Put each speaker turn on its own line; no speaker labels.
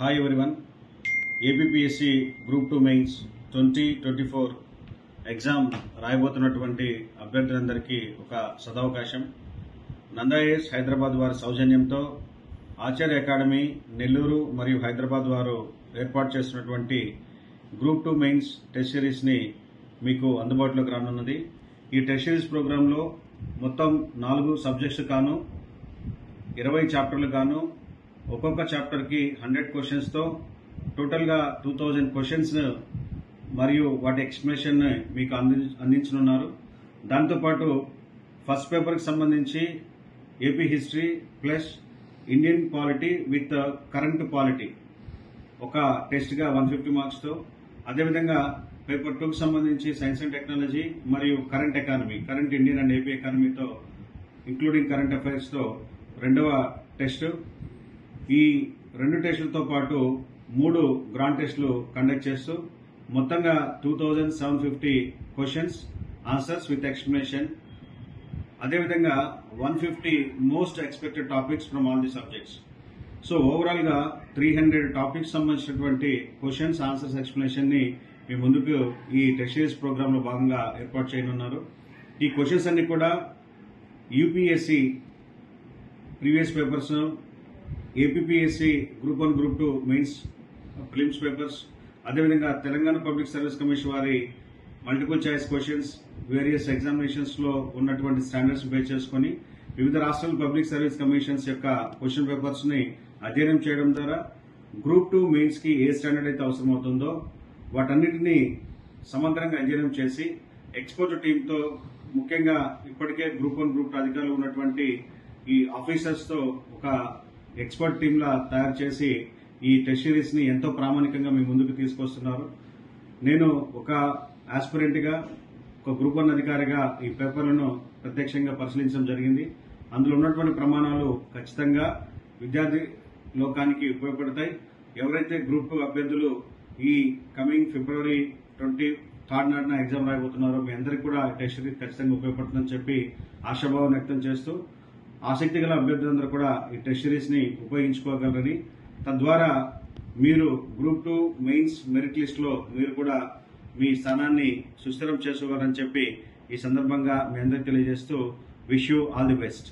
Hi everyone. APPSC group 2 mains 2024 exam రాయబోతున్నటువంటి అభ్యర్థులందరికీ ఒక సదవకాశం. నందాయేస్ హైదరాబాద్ వారి సౌజన్యంతో ఆచార్య అకాడమీ నెల్లూరు మరియు హైదరాబాద్ వారు ఏర్పాటు చేస్తున్నటువంటి గ్రూప్ 2 మెయిన్స్ టెస్ట్ సిరీస్ని మీకు అందుబాటులోకి రానున్నది. ఈ టెస్ట్ సిరీస్ ప్రోగ్రాంలో మొత్తం 4 సబ్జెక్ట్స్ గాను 20 చాప్టర్లు గాను ఒక్కొక్క చాప్టర్కి 100 క్వశ్చన్స్తో టోటల్గా 2000 క్వశ్చన్స్ మరియు వాటి ఎక్స్ప్లెనేషన్ మీకు అందించనున్నారు. దాంతోపాటు ఫస్ట్ పేపర్కి సంబంధించి AP history plus Indian polity with current polity ఒక టెస్ట్గా 150 మార్క్స్తో, అదేవిధంగా పేపర్ 2కి సంబంధించి సైన్స్ అండ్ టెక్నాలజీ మరియు current economy, current Indian and AP ఎకానమీతో ఇంక్లూడింగ్ కరెంట్ అఫైర్స్తో రెండవ టెస్ట్. ఈ 2 టెస్టులతో పాటు 3 గ్రాండ్ టెస్టులు కండక్ట్ చేస్తూ మొత్తంగా 2750 క్వశ్చన్స్ ఆన్సర్స్ విత్ ఎక్స్ప్లెనేషన్, అదేవిధంగా 150 most expected topics from all the subjects. So overall గా 300 టాపిక్స్ సంబంధించినటువంటి క్వశ్చన్స్ ఆన్సర్స్ ఎక్స్ప్లెనేషన్ ని మీ ముందుకు ఈ టెస్ట్ సిరీస్ ప్రోగ్రామ్ లో భాగంగా ఏర్పాటు చేయనున్నారు. ఈ క్వశ్చన్స్ అన్ని కూడా UPSC previous papers, APPSC group 1 group 2 mains prelims papers, అదేవిధంగా తెలంగాణ పబ్లిక్ సర్వీస్ కమిషన్ వారి multiple choice questions, various examinations లో ఉన్నటువంటి స్టాండర్డ్స్ బేస్ చేసుకుని వివిధ రాష్ట్రాల పబ్లిక్ సర్వీస్ కమిషన్స్ యొక్క క్వశ్చన్ పేపర్స్ ని అధ్యయనం చేయడం ద్వారా గ్రూప్ 2 మెయిన్స్ కి ఏ స్టాండర్డ్ అయితే అవసరమవుతుందో వాటన్నిటినీ సమగ్రంగా అధ్యయనం చేసి ఎక్స్పర్ట్ టీంతో, ముఖ్యంగా ఇప్పటికే గ్రూప్ 1 గ్రూప్ 2 అధికారులు ఉన్నటువంటి ఈ ఆఫీసర్స్ తో ఒక ఎక్స్పర్ట్ టీమ్ లా తయారు చేసి ఈ టెస్ట్ సిరీస్ ని ఎంతో ప్రామాణికంగా మీ ముందుకు తీసుకొస్తున్నారు. నేను ఒక ఆస్పిరెంట్ గా, ఒక గ్రూప్ 1 అధికారిగా ఈ పేపర్లను ప్రత్యక్షంగా పరిశీలించడం జరిగింది. అందులో ఉన్నటువంటి ప్రమాణాలు ఖచ్చితంగా విద్యార్థి లోకానికి ఉపయోగపడతాయి. ఎవరైతే గ్రూప్ 2 అభ్యర్థులు ఈ కమింగ్ ఫిబ్రవరి 23 నాటిన ఎగ్జామ్ రాయబోతున్నారో మీ అందరికీ కూడా టెస్ట్ సిరీస్ ఖచ్చితంగా ఉపయోగపడుతుందని చెప్పి ఆశాభావం వ్యక్తం చేస్తూ ఆసక్తి గల అభ్యర్థులందరూ కూడా ఈ టెస్ట్ సిరీస్ ని ఉపయోగించుకోగలరని, తద్వారా మీరు గ్రూప్ 2 మెయిన్స్ మెరిట్ లిస్ట్ లో మీరు కూడా మీ స్థానాన్ని సుస్థిరం చేసుకోగలరని చెప్పి ఈ సందర్భంగా మీ అందరికీ తెలియజేస్తూ wish you all the best.